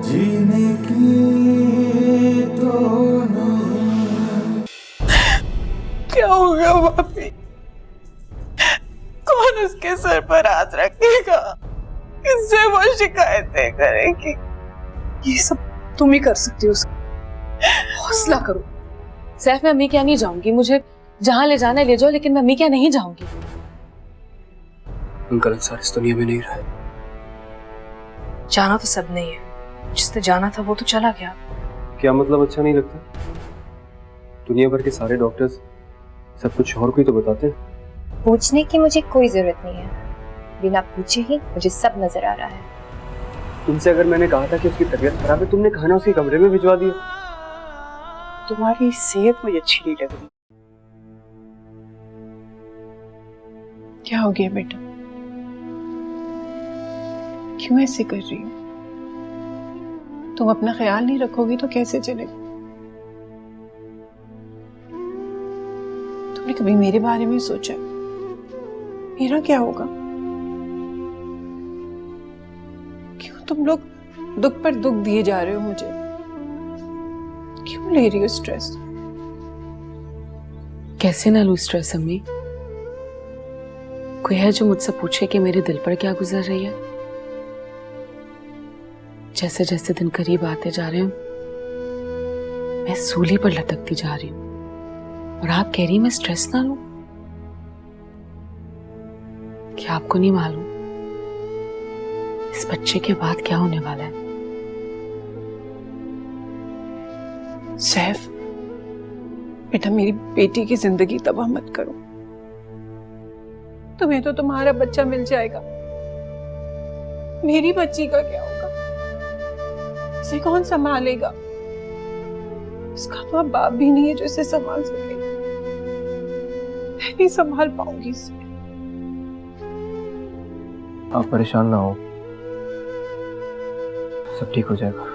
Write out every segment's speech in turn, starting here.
जीने की तो नहीं। क्या होगा भाभी? कौन उसके सर पर हाथ रखेगा? किससे वो शिकायतें करेगी? ये सब तुम ही कर सकती हो। हौसला करो। सैफ, मैं अम्मी क्या नहीं जाऊंगी। मुझे जहां ले जाना है ले जाओ, लेकिन मैं अम्मी क्या नहीं जाऊंगी। अंकल अंसार इस दुनिया में नहीं रहा। जाना तो सब नहीं है, जिसने जाना था वो तो चला गया। क्या मतलब अच्छा नहीं लगता? दुनिया भर के सारे डॉक्टर्स सब कुछ शोहर को ही तो बताते हैं। पूछने की मुझे कोई जरूरत नहीं है, बिना पूछे ही मुझे सब नजर आ रहा है। तुमसे अगर मैंने कहा था कि उसकी तबीयत खराब है, तुमने खाना उसके कमरे में भिजवा दिया। तुम्हारी सेहत मुझे अच्छी नहीं लग रही। क्या हो गया बेटा? क्यों ऐसे कर रही हो? तुम अपना ख्याल नहीं रखोगी तो कैसे चलेगा? तुमने कभी मेरे बारे में सोचा? मेरा क्या होगा? क्यों तुम लोग दुख पर दुख दिए जा रहे हो मुझे? क्यों ले रही हो स्ट्रेस? कैसे ना लूं स्ट्रेस अम्मी? कोई है जो मुझसे पूछे कि मेरे दिल पर क्या गुजर रही है? जैसे जैसे दिन करीब आते जा रहे हूं, मैं सूली पर लटकती जा रही हूं। और आप कह रही मैं स्ट्रेस ना लूं? क्या आपको नहीं मालूम इस बच्चे के बाद क्या होने वाला है? सैफ, बेटा मेरी बेटी की जिंदगी तबाह मत करो। तुम्हें तो तुम्हारा बच्चा मिल जाएगा, मेरी बच्ची का क्या होगा? इसे कौन संभालेगा? इसका तो अब बाप भी नहीं है जो इसे संभाल सके। मैं नहीं संभाल पाऊंगी इसे। आप परेशान ना हो, सब ठीक हो जाएगा।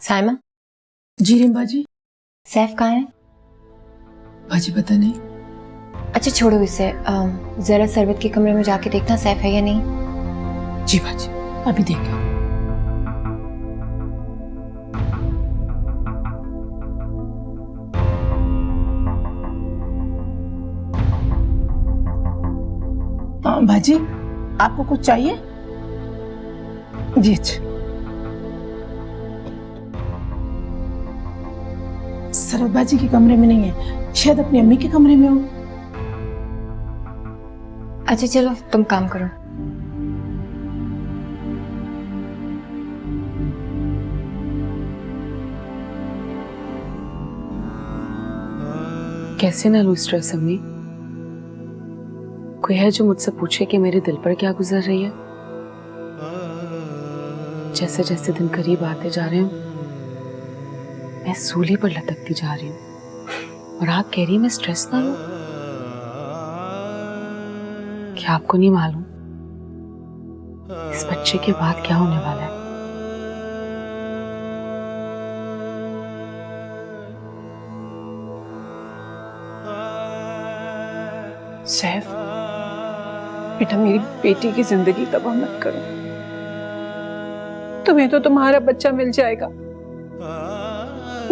साइमा, जी रिम्बा जी। सैफ कहाँ है? बाजी पता नहीं। अच्छा छोड़ो इसे, जरा सरवत के कमरे में जाके देखना सैफ है या नहीं। जी बाजी, अभी देखा। हाँ बाजी, आपको कुछ चाहिए? जी अच्छा। सरवत बाजी के कमरे में नहीं है, शायद अपनी अम्मी के कमरे में हो। अच्छा चलो तुम काम करो। कैसे ना लूं स्ट्रेस अम्मी? कोई है जो मुझसे पूछे कि मेरे दिल पर क्या गुजर रही है? जैसे जैसे दिन करीब आते जा रहे हूं, मैं सूली पर लटकती जा रही हूं। और आप कह रही मैं स्ट्रेस ना लूं? क्या आपको नहीं मालूम इस बच्चे के बाद क्या होने वाला है? सैफ, बेटा मेरी बेटी की जिंदगी तबाह मत करो। तुम्हें तो तुम्हारा बच्चा मिल जाएगा,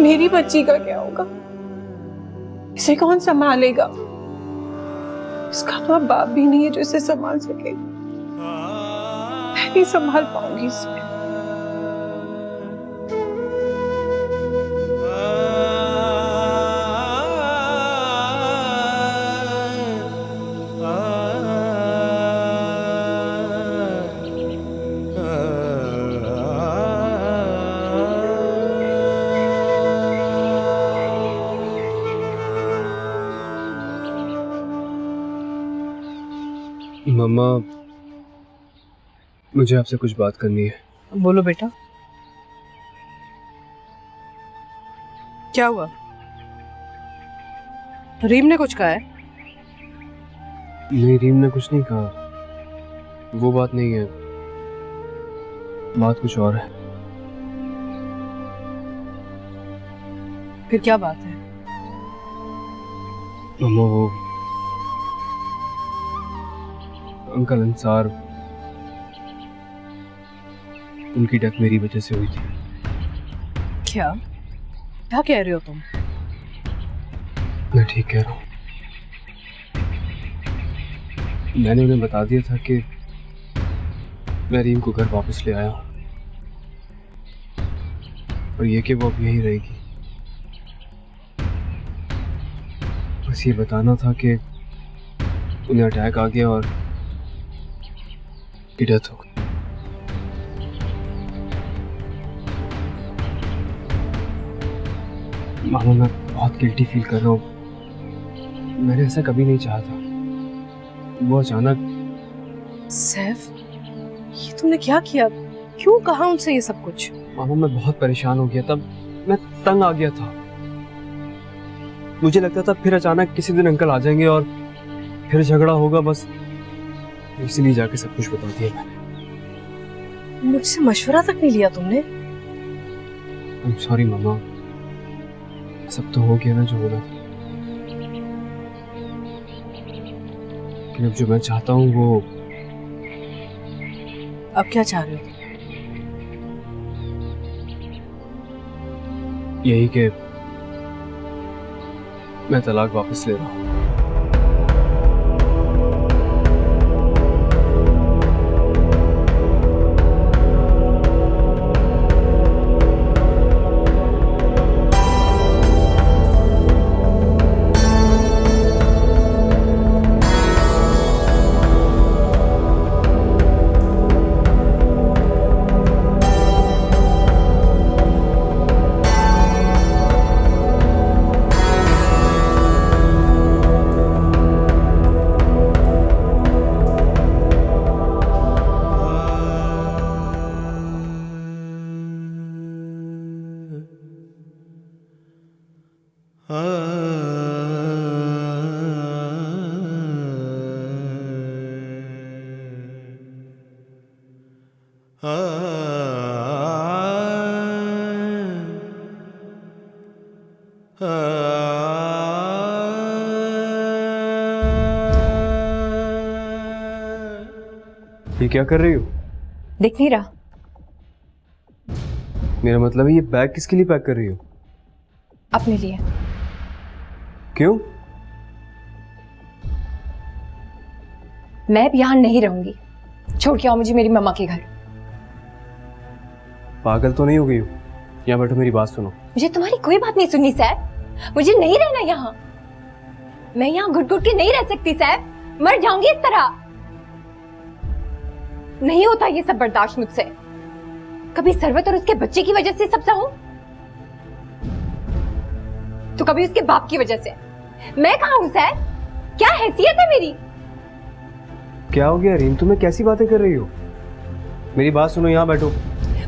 मेरी बच्ची का क्या होगा? इसे कौन संभालेगा? इसका तो अब बाप भी नहीं है जो इसे संभाल सके। मैं नहीं संभाल पाऊंगी इसे। मम्मा, मुझे आपसे कुछ बात करनी है। बोलो बेटा, क्या हुआ? रीम ने कुछ कहा है? नहीं, रीम ने कुछ नहीं कहा, वो बात नहीं है, बात कुछ और है। फिर क्या बात है? मम्मा, वो अंकल अंसार, उनकी डेथ मेरी वजह से हुई थी। क्या क्या कह रहे हो तुम? मैं ठीक कह रहा हूँ। मैंने उन्हें बता दिया था कि मैं रीम को घर वापस ले आया हूँ, और ये कि वो अब यहीं रहेगी। बस ये बताना था कि उन्हें अटैक आ गया और डेथ हो गई। मामा, मैं बहुत गिल्टी फील कर रहा हूँ। मैंने ऐसा कभी नहीं चाहा था। वो अचानक। सैफ, ये तुमने क्या किया? क्यों कहा उनसे ये सब कुछ? मामा, मैं बहुत परेशान हो गया, तब मैं तंग आ गया था। मुझे लगता था फिर अचानक किसी दिन अंकल आ जाएंगे और फिर झगड़ा होगा, बस इसलिए जाके सब कुछ बता दिया मैंने। मुझसे मशवरा तक नहीं लिया तुमने? I'm sorry मामा, सब तो हो गया ना जो होना था। लेकिन अब जो मैं चाहता हूँ वो। अब क्या चाह रहे हो? यही कि मैं तलाक वापस ले रहा हूँ। ये क्या कर रही हो? दिख नहीं रहा? मेरा मतलब है, ये बैग किसके लिए पैक कर रही हो? अपने लिए। क्यों? मैं अब यहाँ नहीं रहूंगी। छोड़ के आओ मुझे मेरी मम्मा के घर। पागल तो नहीं हो गई हो? यहाँ बैठो, मेरी बात सुनो। मुझे तुम्हारी कोई बात नहीं सुननी सैफ। मुझे नहीं रहना यहाँ। मैं यहाँ घुट घुट के नहीं रह सकती सैफ। मर जाऊंगी इस तरह। नहीं होता ये सब बर्दाश्त मुझसे। कभी सरवत और उसके बच्चे की वजह से सब सहूं, तो कभी उसके बाप की वजह से। मैं कहाँ हूं सैफ? क्या हैसियत है मेरी? क्या हो गया रीम, तुम्हें कैसी बातें कर रही हो? मेरी बात सुनो, यहाँ बैठो।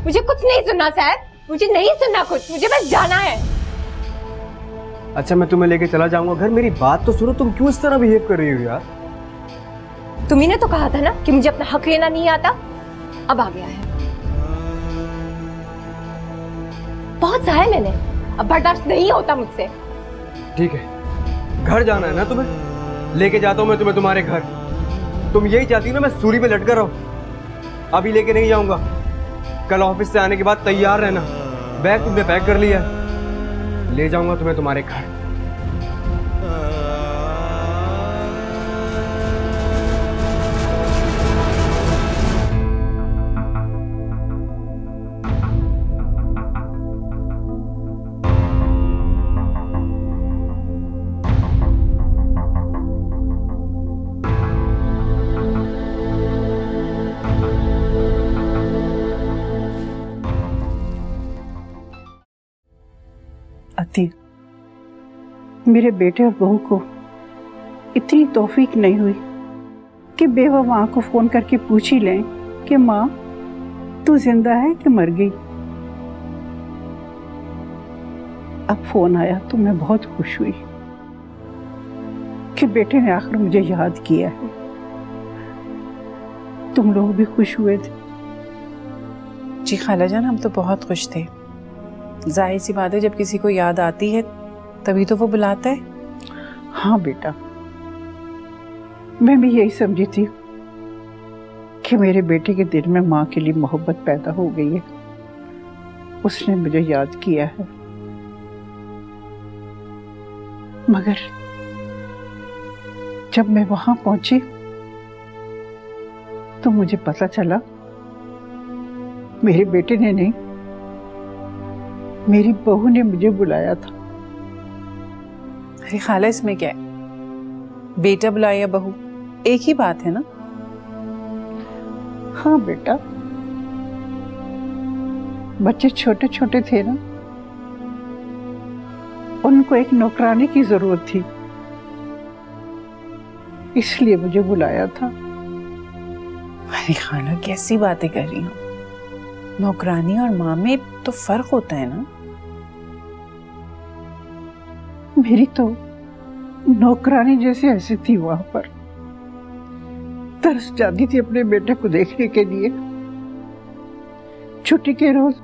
मुझे कुछ नहीं सुनना सैफ। मुझे नहीं सुनना कुछ। मुझे बस जाना है। अच्छा, मैं तुम्हें लेके चला जाऊंगा घर। मेरी बात तो सुनो, तुम क्यों इस तरह बिहेव कर रही हो यार? तुम्ही ने तो कहा था ना कि मुझे अपना हक लेना नहीं आता। अब आ गया है। बहुत सहा है मैंने। अब बर्दाश्त नहीं होता मुझसे। ठीक है, घर जाना है ना तुम्हें? लेके जाता हूँ मैं तुम्हें तुम्हारे घर। तुम यही चाहती हो ना मैं सूली पे लटका रहूं? अभी लेके नहीं जाऊंगा। कल ऑफिस से आने के बाद तैयार रहना। बैग तुमने पैक कर लिया है, ले जाऊंगा तुम्हें तुम्हारे घर। अति, मेरे बेटे और बहू को इतनी तौफीक नहीं हुई कि बेवा माँ को फोन करके पूछ ही लें कि माँ तू जिंदा है कि मर गई। अब फोन आया तो मैं बहुत खुश हुई कि बेटे ने आखिर मुझे याद किया है। तुम लोग भी खुश हुए थे? जी खाला जान, हम तो बहुत खुश थे। जाहिर सी बात है, जब किसी को याद आती है तभी तो वो बुलाता है। हाँ बेटा, मैं भी यही समझी थी कि मेरे बेटे के दिल में माँ के लिए मोहब्बत पैदा हो गई है, उसने मुझे याद किया है। मगर जब मैं वहां पहुंची तो मुझे पता चला मेरे बेटे ने नहीं, मेरी बहू ने मुझे बुलाया था। अरे खाला, इसमें क्या है? बेटा बुलाए या बहू, एक ही बात है ना। हाँ बेटा, बच्चे छोटे छोटे थे ना, उनको एक नौकरानी की जरूरत थी, इसलिए मुझे बुलाया था। अरे खाला, कैसी बातें कर रही हो? नौकरानी और माँ में तो फर्क होता है ना। मेरी तो नौकरानी जैसी हैसियत थी वहां पर, तरस जाती थी अपने बेटे को देखने के लिए। छुट्टी के रोज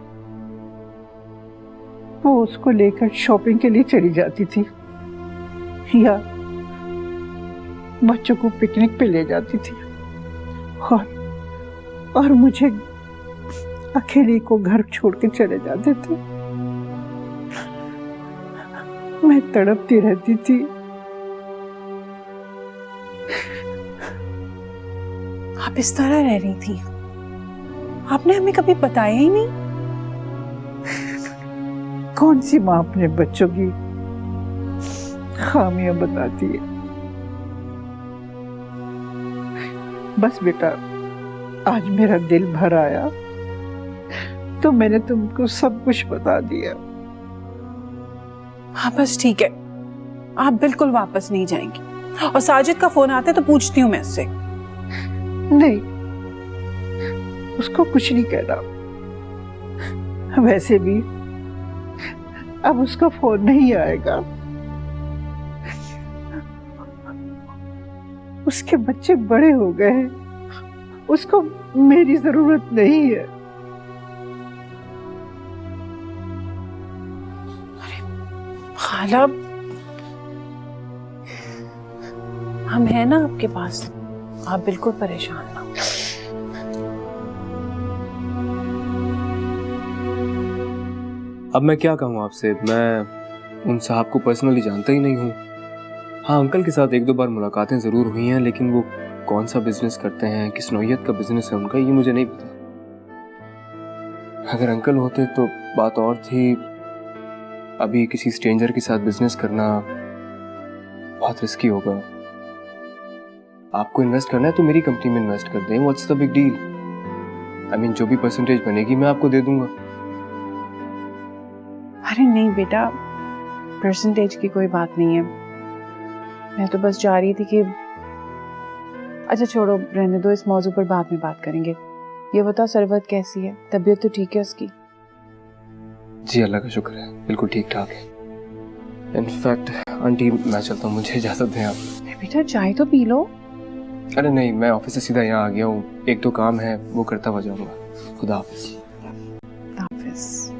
वो उसको लेकर शॉपिंग के लिए चली जाती थी या बच्चों को पिकनिक पे ले जाती थी और मुझे अकेले को घर छोड़ के चले जाते थे। मैं तड़पती रहती थी। आप इस तरह रह रही थी, आपने हमें कभी बताया ही नहीं। कौन सी माँ अपने बच्चों की खामियां बताती है? बस बेटा, आज मेरा दिल भर आया तो मैंने तुमको सब कुछ बता दिया। हाँ बस ठीक है, आप बिल्कुल वापस नहीं जाएंगी। और साजिद का फोन आता है तो पूछती हूँ मैं उससे। नहीं, उसको कुछ नहीं कहना। वैसे भी अब उसका फोन नहीं आएगा, उसके बच्चे बड़े हो गए हैं, उसको मेरी जरूरत नहीं है। खाला, हम हैं ना आपके पास, आप बिल्कुल परेशान ना हो। अब मैं क्या कहूँ आपसे, मैं उन साहब को पर्सनली जानता ही नहीं हूँ। हाँ, अंकल के साथ एक दो बार मुलाकातें ज़रूर हुई हैं, लेकिन वो कौन सा बिजनेस करते हैं, किस नौइयत का बिजनेस है उनका, ये मुझे नहीं पता। अगर अंकल होते तो बात और थी। अभी किसी स्ट्रेंजर के साथ बिजनेस करना बहुत रिस्की होगा। आपको इन्वेस्ट करना है तो मेरी कंपनी में इन्वेस्ट कर दें, what's the big deal. I mean, जो भी परसेंटेज बनेगी मैं आपको दे दूंगा। अरे नहीं बेटा, परसेंटेज की कोई बात नहीं है। मैं तो बस चाह रही थी कि, अच्छा छोड़ो, रहने दो, इस मौजू पर बाद में बात करेंगे। ये बताओ, सरवत कैसी है? तबीयत तो ठीक है उसकी? जी अल्लाह का शुक्र है, बिल्कुल ठीक ठाक है। इनफैक्ट आंटी, मैं चलता हूँ, मुझे इजाज़त दें आप। बेटा चाय तो पी लो। अरे नहीं, मैं ऑफिस से सीधा यहाँ आ गया हूँ, एक दो काम है वो करता हुआ जाऊँगा। खुदा हाफिज़। हाफिज़।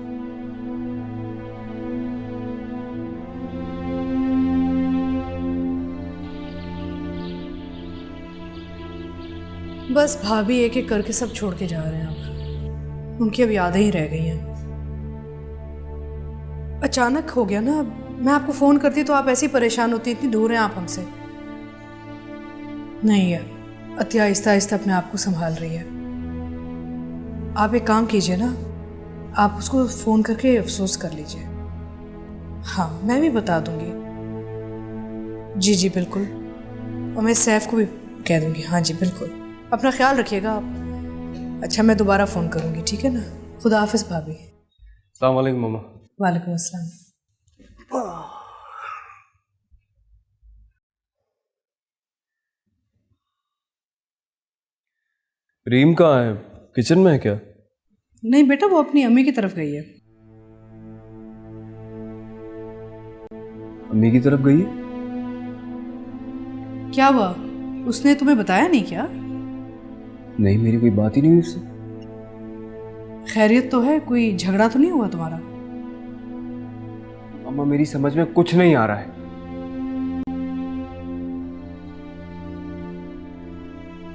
बस भाभी एक एक करके सब छोड़ के जा रहे हैं। अब उनकी अब यादें ही रह गई हैं। अचानक हो गया ना। मैं आपको फोन करती तो आप ऐसे ही परेशान होती, इतनी दूर हैं आप हमसे। नहीं यार, अति आहिस्ता आहिस्ता अपने आप को संभाल रही है। आप एक काम कीजिए ना, आप उसको फोन करके अफसोस कर लीजिए। हाँ, मैं भी बता दूंगी। जी जी बिल्कुल, और मैं सैफ को भी कह दूंगी। हाँ जी बिल्कुल, अपना ख्याल रखिएगा आप। अच्छा, मैं दोबारा फ़ोन करूँगी, ठीक है ना? खुदा हाफिज़ भाभी। अस्सलाम वालेकुम मामा। वालेकुम अस्सलाम। रीम कहाँ है? किचन में है क्या? नहीं बेटा, वो अपनी अम्मी की तरफ गई है। अम्मी की तरफ गई है? क्या हुआ, उसने तुम्हें बताया नहीं क्या? नहीं, मेरी कोई बात ही नहीं हुई उससे। खैरियत तो है? कोई झगड़ा तो नहीं हुआ तुम्हारा? अम्मा, मेरी समझ में कुछ नहीं आ रहा है।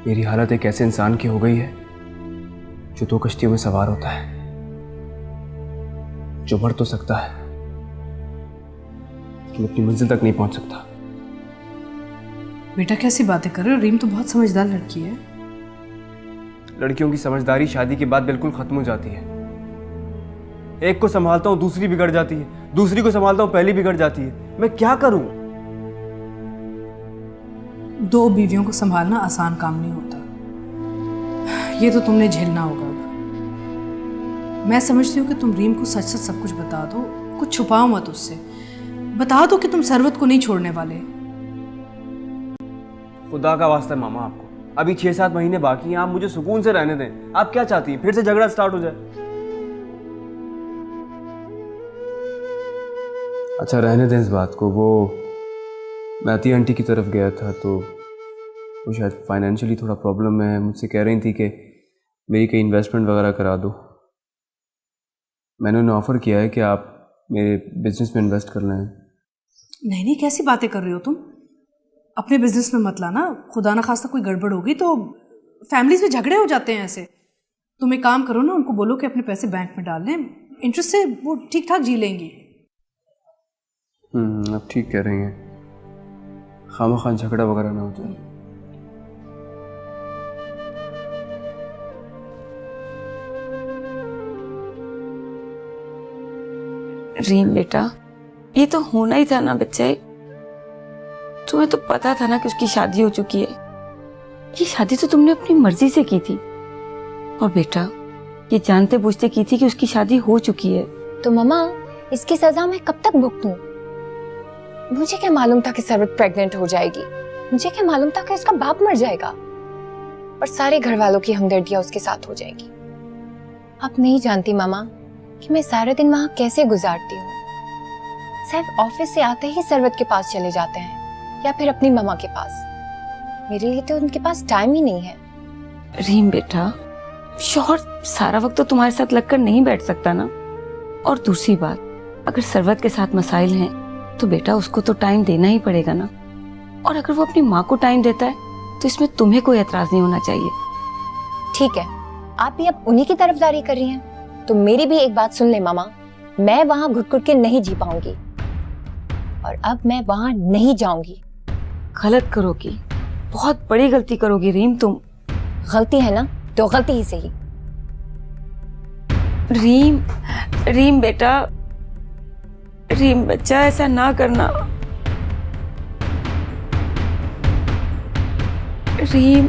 मेरी हालत एक ऐसे इंसान की हो गई है जो 2 कश्तियों में सवार होता है, जो मर तो सकता है लेकिन अपनी मंजिल तक नहीं पहुंच सकता। बेटा कैसी बातें कर रहे हो? रीम तो बहुत समझदार लड़की है। लड़कियों की समझदारी शादी के बाद बिल्कुल खत्म हो जाती है। एक को संभालता हूं, दूसरी बिगड़ जाती है, दूसरी को संभालता हूं, पहली बिगड़ जाती है। मैं क्या करूं? 2 बीवियों को संभालना आसान काम नहीं होता, ये तो तुमने झेलना होगा। अब मैं समझती हूँ कि तुम रीम को सच सच सब कुछ बता दो, कुछ छुपाओ मत उससे। बता दो कि तुम सरवत को नहीं छोड़ने वाले। खुदा का वास्ता है मामा, आपको अभी 6-7 महीने बाकी हैं, आप मुझे सुकून से रहने दें। आप क्या चाहती हैं, फिर से झगड़ा स्टार्ट हो जाए? अच्छा, रहने दें इस बात को। वो मैं अती आंटी की तरफ गया था तो वो शायद फाइनेंशियली थोड़ा प्रॉब्लम में है। मुझसे कह रही थी कि मेरी कहीं इन्वेस्टमेंट वगैरह करा दो। मैंने उन्हें ऑफ़र किया है कि आप मेरे बिजनेस में इन्वेस्ट कर लें। नहीं नहीं, कैसी बातें कर रहे हो तुम? अपने बिजनेस में मत लाना, खुदा ना खास्ता कोई गड़बड़ होगी तो फैमिलीज में झगड़े हो जाते हैं ऐसे। तुम एक काम करो ना, उनको बोलो कि अपने पैसे बैंक में डाल लें, इंटरेस्ट से वो ठीक ठाक जी लेंगी। आप ठीक कह रही हैं, खामखा झगड़ा वगैरह ना हो जाए। रीम बेटा, ये तो होना ही था ना बच्चे। तुम्हें तो पता था ना कि उसकी शादी हो चुकी है। ये शादी तो तुमने अपनी मर्जी से की थी, और बेटा ये जानते बूझते की थी कि उसकी शादी हो चुकी है। तो मम्मा, इसकी सजा मैं कब तक भुगतूं? मुझे क्या मालूम था कि सरवत प्रेग्नेंट हो जाएगी? मुझे क्या मालूम था कि उसका बाप मर जाएगा और सारे घर वालों की हमदर्दियां उसके साथ हो जाएगी। आप नहीं जानती मामा कि मैं सारा दिन वहां कैसे गुजारती हूँ। सिर्फ ऑफिस से आते ही सरवत के पास चले जाते हैं या फिर अपनी मम्मा के पास। मेरे लिए तो उनके पास टाइम ही नहीं है। रीम बेटा, शौहर सारा वक्त तो तुम्हारे साथ लगकर नहीं बैठ सकता ना। और दूसरी बात, अगर सरवत के साथ मसाइल हैं तो बेटा उसको तो टाइम देना ही पड़ेगा ना। और अगर वो अपनी माँ को टाइम देता है तो इसमें तुम्हें कोई एतराज नहीं होना चाहिए। ठीक है, आप भी अब उन्हीं की तरफदारी कर रही हैं, तो मेरी भी एक बात सुन ले मामा। मैं वहां घुट-घुट के नहीं जी पाऊंगी और अब मैं वहां नहीं जाऊंगी। गलत करोगी, बहुत बड़ी गलती करोगी रीम तुम। गलती है ना तो गलती ही सही। रीम, रीम बेटा, रीम बच्चा ऐसा ना करना। रीम,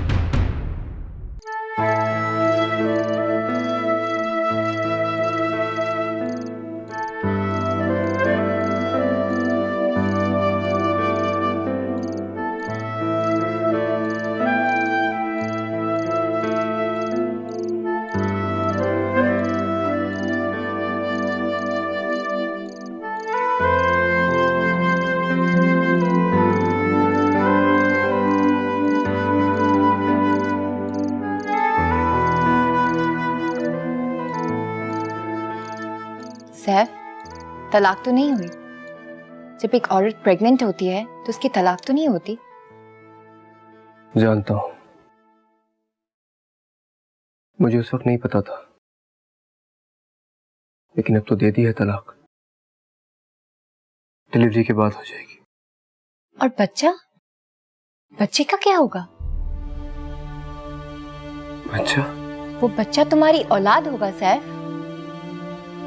सैफ, तलाक तो नहीं हुई? जब एक औरत प्रेग्नेंट होती है तो उसकी तलाक तो नहीं होती? जानता हूं, मुझे उस वक्त नहीं पता था, लेकिन अब तो दे दी है तलाक। डिलीवरी के बाद हो जाएगी। और बच्चा, बच्चे का क्या होगा? अच्छा, वो बच्चा तुम्हारी औलाद होगा सैफ।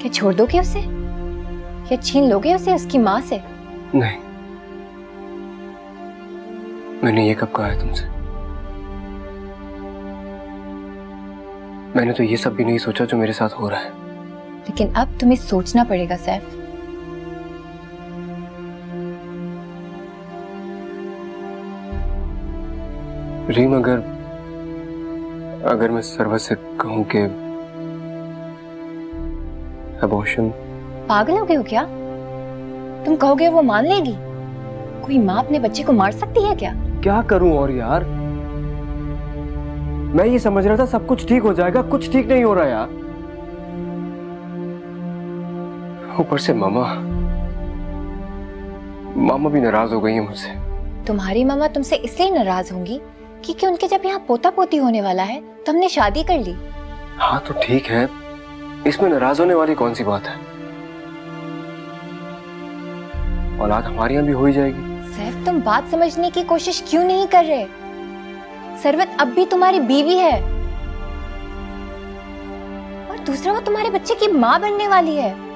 क्या छोड़ दोगे उसे या छीन लोगे उसे उसकी माँ से? नहीं, मैंने ये कब कहा है तुमसे? मैंने तो ये सब भी नहीं सोचा जो मेरे साथ हो रहा है। लेकिन अब तुम्हें सोचना पड़ेगा सैफ। रीम, अगर मैं सरवत से कहूं कि अबॉर्शन। पागल हो गए हो क्या? तुम कहोगे वो मान लेगी? कोई माँ अपने बच्चे को मार सकती है क्या? क्या करूं और यार, मैं ये समझ रहा था सब कुछ ठीक हो जाएगा, कुछ ठीक नहीं हो रहा यार। ऊपर से मामा भी नाराज हो गई है मुझसे। तुम्हारी मामा तुमसे इसलिए नाराज होंगी क्योंकि उनके जब यहाँ पोता पोती होने वाला है तो हमने शादी कर ली। हाँ तो ठीक है, इसमें नाराज होने वाली कौन सी बात है? औलाद हमारे यहाँ भी हो ही जाएगी। सैफ, तुम बात समझने की कोशिश क्यों नहीं कर रहे? सरवत अब भी तुम्हारी बीवी है और दूसरा वो तुम्हारे बच्चे की माँ बनने वाली है।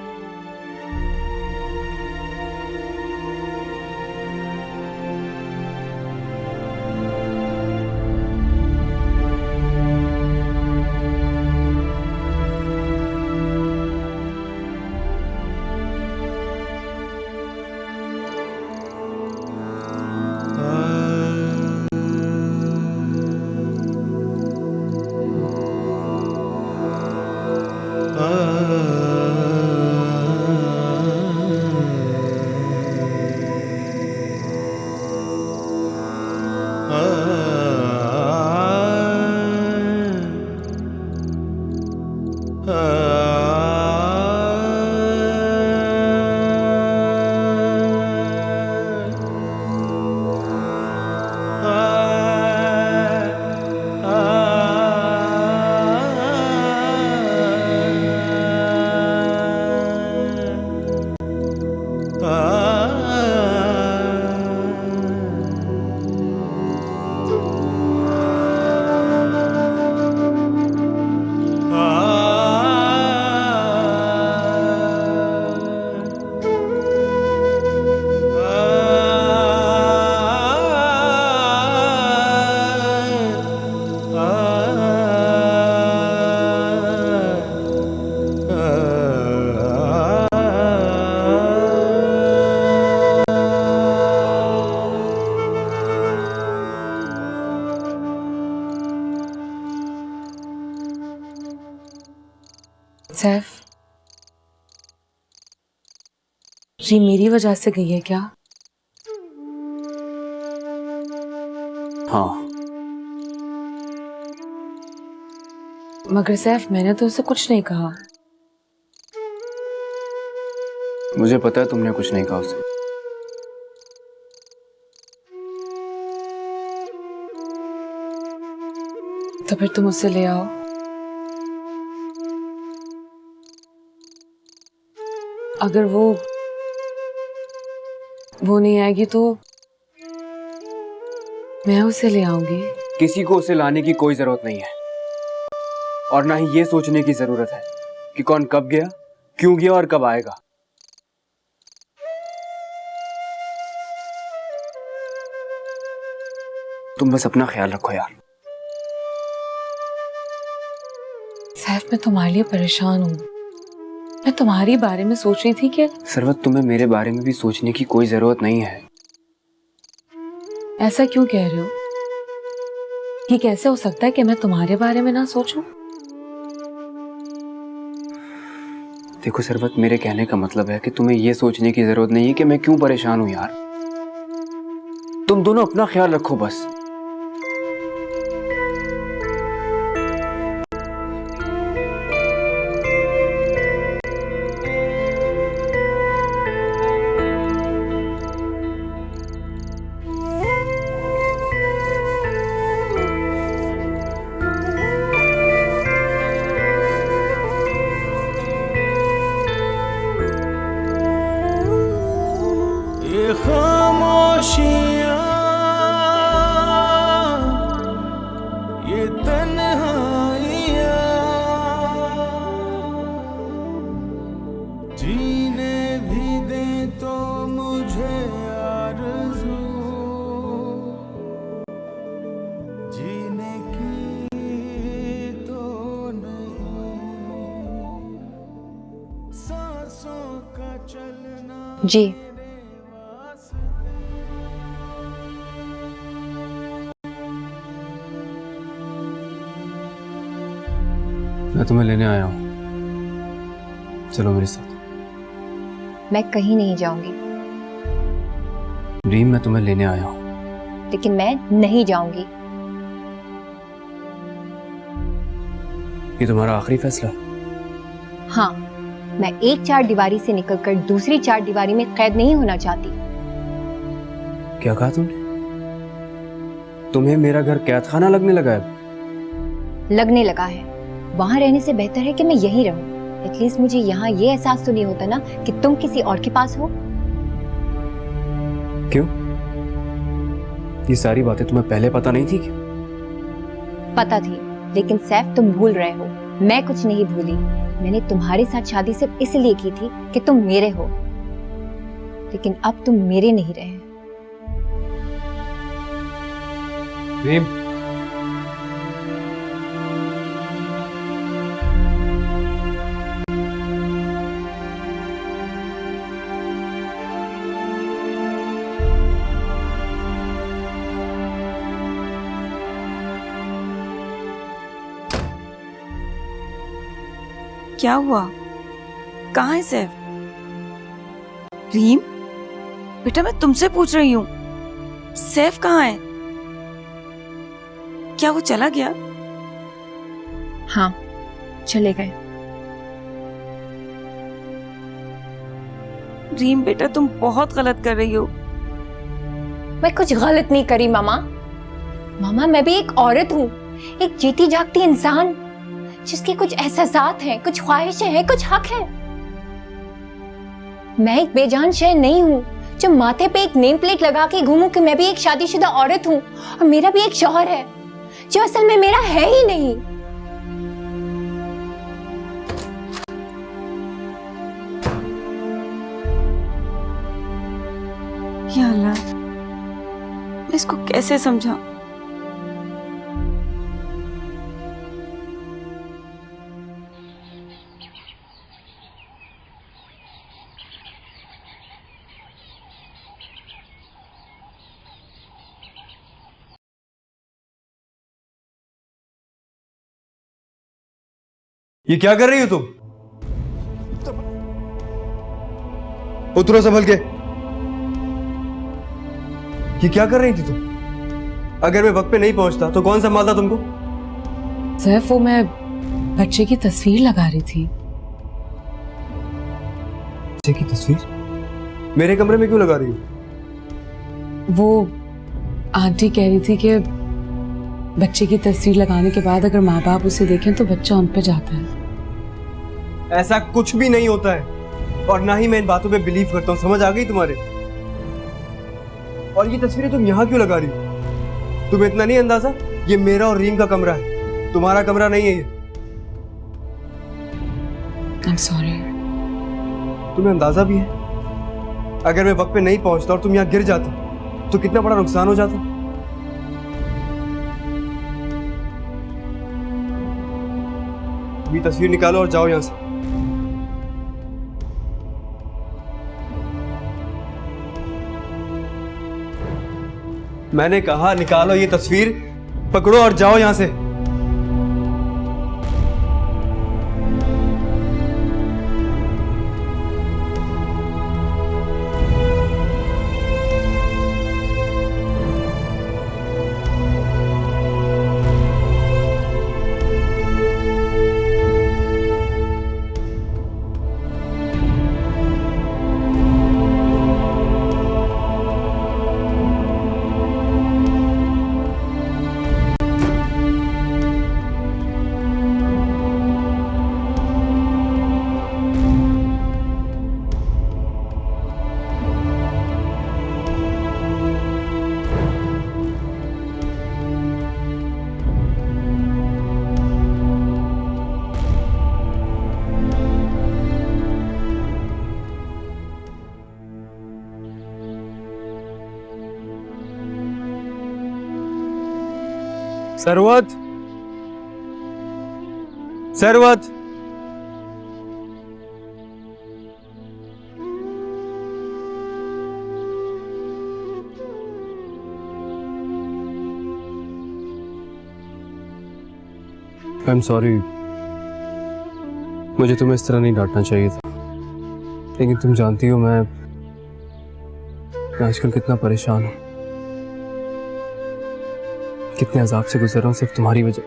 सैफ, री मेरी वजह से गई है क्या? हाँ, मगर सैफ, मैंने तो उसे कुछ नहीं कहा। मुझे पता है तुमने कुछ नहीं कहा उसे। तो फिर तुम उसे ले आओ। अगर वो नहीं आएगी तो मैं उसे ले आऊंगी। किसी को उसे लाने की कोई जरूरत नहीं है, और ना ही ये सोचने की जरूरत है कि कौन कब गया, क्यों गया और कब आएगा। तुम बस अपना ख्याल रखो यार। सैफ, मैं तुम्हारे लिए परेशान हूँ। मैं तुम्हारी बारे में सोच रही थी कि सरवत, तुम्हें मेरे बारे में भी सोचने की कोई जरूरत नहीं है। ऐसा क्यों कह रहे हो? ये कैसे हो सकता है कि मैं तुम्हारे बारे में ना सोचूं? देखो सरवत, मेरे कहने का मतलब है कि तुम्हें यह सोचने की जरूरत नहीं है कि मैं क्यों परेशान हूं यार। तुम दोनों अपना ख्याल रखो बस। ये खामोशियाँ, ये तन्हाइयाँ, जीने भी दे तो मुझे आरज़ू, जीने की तो नहीं, सांसों का चलना जी मैं तुम्हें लेने आया हूँ, चलो मेरे साथ। मैं कहीं नहीं जाऊंगी। रीम, मैं तुम्हें लेने आया हूँ। लेकिन मैं नहीं जाऊंगी। ये तुम्हारा आखिरी फैसला? हाँ, मैं एक चार दीवारी से निकलकर दूसरी चार दीवारी में कैद नहीं होना चाहती। क्या कहा तुमने? तुम्हें मेरा घर कैद खाना लगने लगा है? लगने लगा है। वहां रहने से बेहतर है कि मैं यहीं रहूं। एटलीस्ट मुझे यहाँ ये एहसास तो नहीं होता ना कि तुम किसी और के पास हो। क्यों? ये सारी बातें तुम्हें पहले पता नहीं थी क्या? पता थी, लेकिन सैफ तुम भूल रहे हो। मैं कुछ नहीं भूली। मैंने तुम्हारे साथ शादी सिर्फ इसलिए की थी कि तुम मेरे हो, लेकिन अब तुम मेरे नहीं रहे। रीम, क्या हुआ? कहाँ है सैफ? रीम, बेटा मैं तुमसे पूछ रही हूँ, सैफ कहाँ है? क्या वो चला गया? हाँ, चले गए। रीम बेटा, तुम बहुत गलत कर रही हो। मैं कुछ गलत नहीं करी मामा। मामा, मैं भी एक औरत हूँ, एक जीती जागती इंसान जिसके कुछ एहसासात हैं, कुछ ख्वाहिशें हैं, कुछ हक हैं। मैं एक बेजान शय नहीं हूँ जो माथे पे एक नेम प्लेट लगा के घूमूं कि मैं भी एक शादीशुदा औरत हूँ और मेरा भी एक शौहर है जो असल में मेरा है ही नहीं। या अल्लाह, मैं इसको कैसे समझाऊं? ये क्या कर रही हो तुम? उतरो संभल के। ये क्या कर रही थी तुम? अगर मैं वक्त पे नहीं पहुंचता तो कौन संभालता तुमको? सैफ, वो मैं बच्चे की तस्वीर लगा रही थी। बच्चे की तस्वीर? मेरे कमरे में क्यों लगा रही हो? वो आंटी कह रही थी कि बच्चे की तस्वीर लगाने के बाद अगर माँ बाप उसे देखें तो बच्चा उन पे जाता है। ऐसा कुछ भी नहीं होता है और ना ही मैं इन बातों पे बिलीव करता हूँ। समझ आ गई तुम्हारे? और ये तस्वीरें तुम यहाँ क्यों लगा रही हो? तुम्हें इतना नहीं अंदाजा? ये मेरा और रीम का कमरा है, तुम्हारा कमरा नहीं है ये। I'm sorry। तुम्हें अंदाजा भी है? अगर मैं वक्त पे नहीं पहुंचता और तुम यहाँ गिर जाते तो कितना बड़ा नुकसान हो जाता। अभी तस्वीर निकालो और जाओ यहाँ से। मैंने कहा निकालो ये तस्वीर, पकड़ो और जाओ यहां से। Sarwat, Sarwat, I am sorry, मुझे तुम्हें इस तरह नहीं डांटना चाहिए था, लेकिन तुम जानती हो मैं आजकल कितना परेशान हूँ, कितने अजाब से गुजर रहा हूँ सिर्फ तुम्हारी वजह।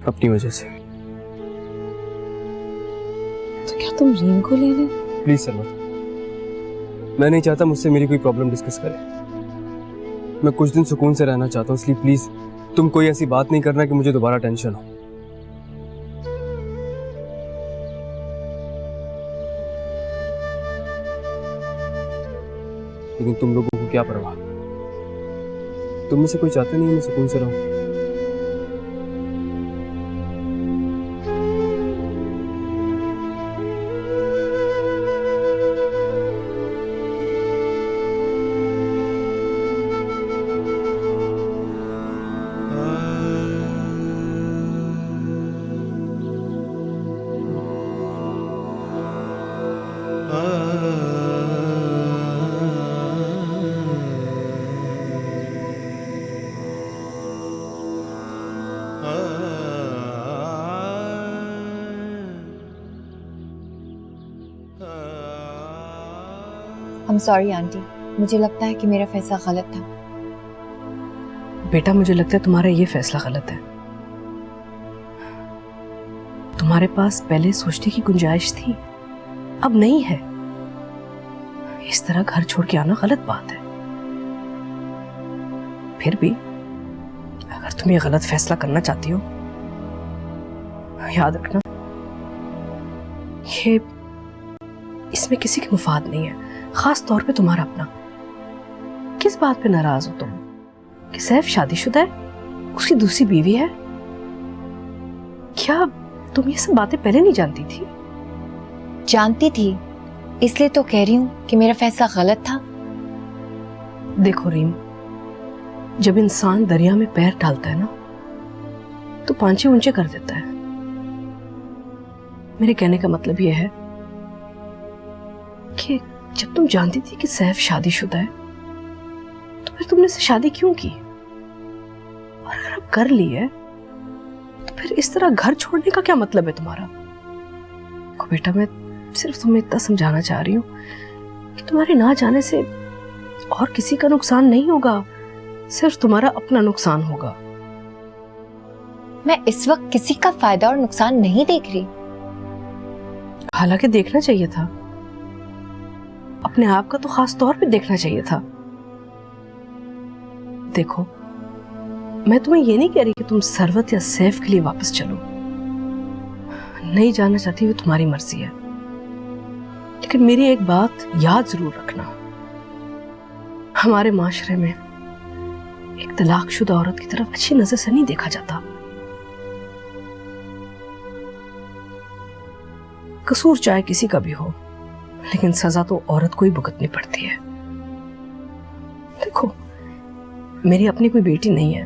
अपनी वजह से। तो क्या तुम रीम को ले ले? प्लीज सरवत, मैं नहीं चाहता मुझसे मेरी कोई प्रॉब्लम डिस्कस करे। मैं कुछ दिन सुकून से रहना चाहता हूँ, इसलिए प्लीज तुम कोई ऐसी बात नहीं करना कि मुझे दोबारा टेंशन हो। लेकिन तुम लोगों को क्या परवाह, तुम में से कोई चाहता नहीं है मैं सुकून से रहूं। I'm sorry आंटी, मुझे लगता है कि मेरा फैसला गलत था। बेटा मुझे लगता है तुम्हारा ये फैसला गलत है। तुम्हारे पास पहले सोचने की गुंजाइश थी, अब नहीं है। इस तरह घर छोड़ के आना गलत बात है। फिर भी अगर तुम ये गलत फैसला करना चाहती हो, याद रखना ये इसमें किसी के मुफाद नहीं है, खास तौर पे तुम्हारा अपना। किस बात पे नाराज हो तुम कि सैफ शादीशुदा है, उसकी दूसरी बीवी है? क्या तुम ये सब बातें पहले नहीं जानती थी? जानती थी, इसलिए तो कह रही हूँ कि मेरा फैसला गलत था। देखो रीम, जब इंसान दरिया में पैर डालता है ना, तो पांचे ऊंचे कर देता है। मेरे कहने का मतलब यह है कि जब तुम जानती थी कि सैफ शादीशुदा है, तो फिर तुमने से शादी क्यों की? और अगर अब कर ली है, तो फिर इस तरह घर छोड़ने का क्या मतलब है तुम्हारा? देखो बेटा, मैं सिर्फ तुम्हें इतना समझाना चाह रही हूँ कि तुम्हारे ना जाने से और किसी का नुकसान नहीं होगा, सिर्फ तुम्हारा अपना नुकसान होगा। मैं इस वक्त किसी का फायदा और नुकसान नहीं देख रही। हालांकि देखना चाहिए था, अपने आप का तो खास तौर पे देखना चाहिए था। देखो, मैं तुम्हें ये नहीं कह रही कि तुम सरवत या सैफ के लिए वापस चलो। नहीं जाना चाहती हुई तुम्हारी मर्जी है, लेकिन मेरी एक बात याद जरूर रखना, हमारे माशरे में एक तलाकशुदा औरत की तरफ अच्छी नजर से नहीं देखा जाता। कसूर चाहे किसी का भी हो, लेकिन सजा तो औरत को ही भुगतनी पड़ती है। देखो, मेरी अपनी कोई बेटी नहीं है,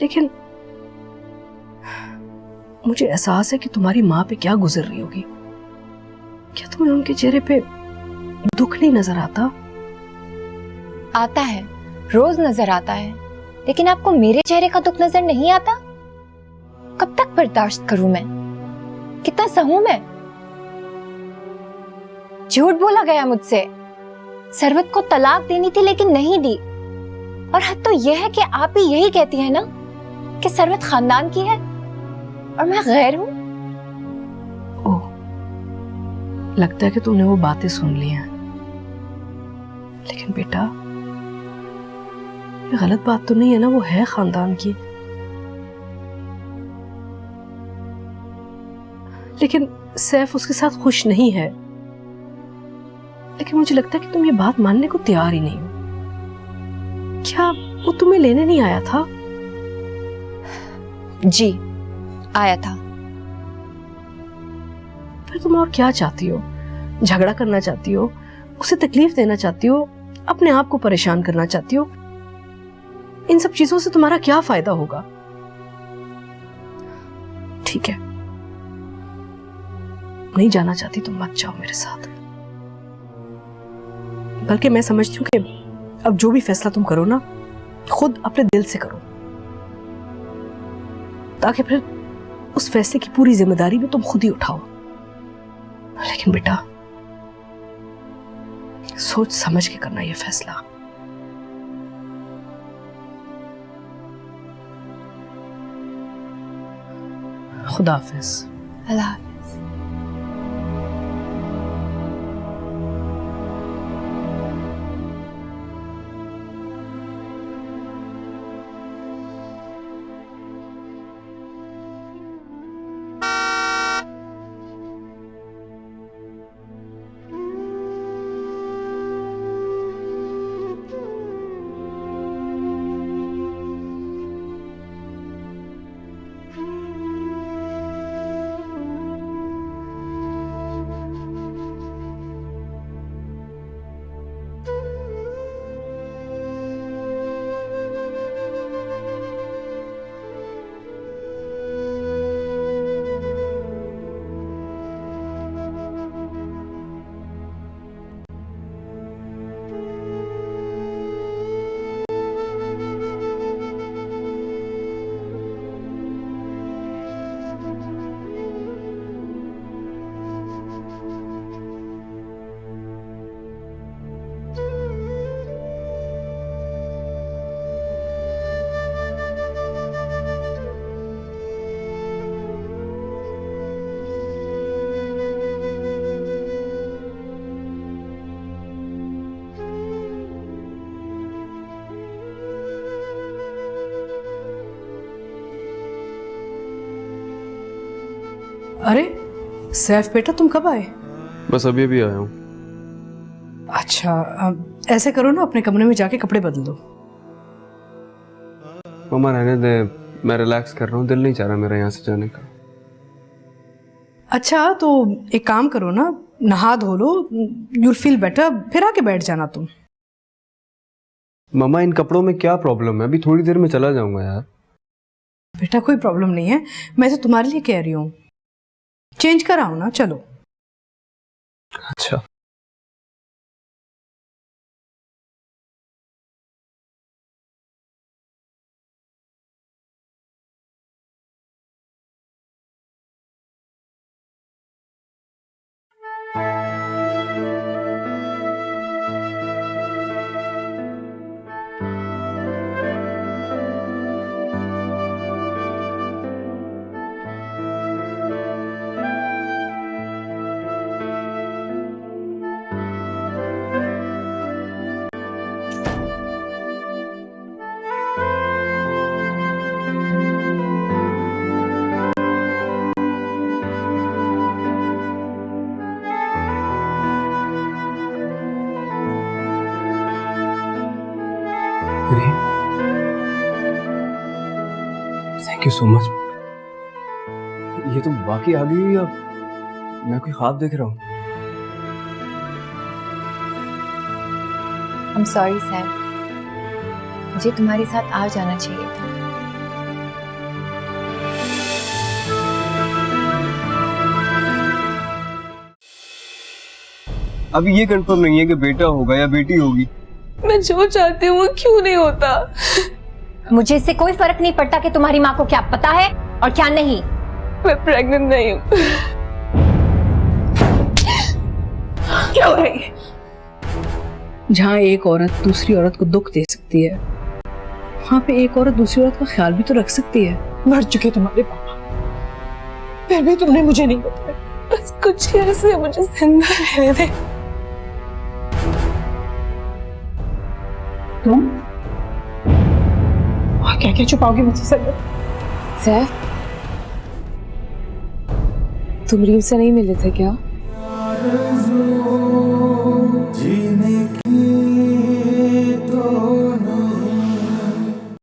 लेकिन मुझे एहसास है कि तुम्हारी माँ पे क्या गुजर रही होगी। क्या तुम्हें उनके चेहरे पे दुख नहीं नजर आता? आता है, रोज नजर आता है, लेकिन आपको मेरे चेहरे का दुख नजर नहीं आता? कब तक बर्दाश्त करूं मैं? कितना सहूं मैं? झूठ बोला गया मुझसे, सरवत को तलाक देनी थी लेकिन नहीं दी। और हद तो यह है कि आप भी यही कहती हैं ना कि सरवत खानदान की है और मैं गैर हूं। ओह, लगता है कि तुमने वो बातें सुन ली हैं। लेकिन बेटा, ये गलत बात तो नहीं है ना, वो है खानदान की। लेकिन सैफ उसके साथ खुश नहीं है। लेकिन मुझे लगता है कि तुम ये बात मानने को तैयार ही नहीं हो। क्या वो तुम्हें लेने नहीं आया था? जी, आया था। फिर तुम और क्या चाहती हो? झगड़ा करना चाहती हो, उसे तकलीफ देना चाहती हो, अपने आप को परेशान करना चाहती हो? इन सब चीजों से तुम्हारा क्या फायदा होगा? ठीक है, नहीं जाना चाहती तुम मत जाओ मेरे साथ। बल्कि मैं समझती हूँ कि अब जो भी फैसला तुम करो ना, खुद अपने दिल से करो, ताकि फिर उस फैसले की पूरी जिम्मेदारी भी तुम खुद ही उठाओ। लेकिन बेटा, सोच समझ के करना ये फैसला। खुदा हाफिज। अल्लाह हाफिज। अरे सैफ बेटा, तुम कब आए? बस अभी अभी आया हूँ। अच्छा, ऐसे करो ना, अपने कमरे में जाके कपड़े बदल दो। मम्मा रहने दे, मैं रिलैक्स कर रहा हूँ, दिल नहीं चाह रहा मेरा यहाँ से जाने का। अच्छा तो एक काम करो ना, नहा धो लो, यूल फील बेटर, फिर आके बैठ जाना तुम। मम्मा इन कपड़ों में क्या प्रॉब्लम है? अभी थोड़ी देर में चला जाऊंगा यार। बेटा कोई प्रॉब्लम नहीं है, मैं तो तुम्हारे लिए कह रही हूँ, चेंज कराओ ना, चलो। अच्छा। Thank you so much. ये तो वाकई आ गई या मैं कोई ख्वाब देख रहा हूँ? I'm sorry सैम, मुझे तुम्हारे साथ आ जाना चाहिए था। अभी ये कंफर्म नहीं है कि बेटा होगा या बेटी होगी। मैं जो चाहती हूँ वो क्यों नहीं होता? मुझे इससे कोई फर्क नहीं पड़ता कि तुम्हारी माँ को क्या पता है और क्या नहीं। मैं प्रेग्नेंट नहीं हूँ। क्या हो रही है? जहाँ एक औरत दूसरी औरत को दुख दे सकती है, वहाँ पे एक औरत दूसरी औरत का ख्याल भी तो रख सकती है। मर चुके तुम्हारे पापा, फिर भी तुमने मुझे नहीं बताया। बस कुछ ऐसे मुझे जिंदा रहने दे। तुम क्या क्या छुपाओगे मुझसे? सैफ, तुम रीम से नहीं मिले थे क्या?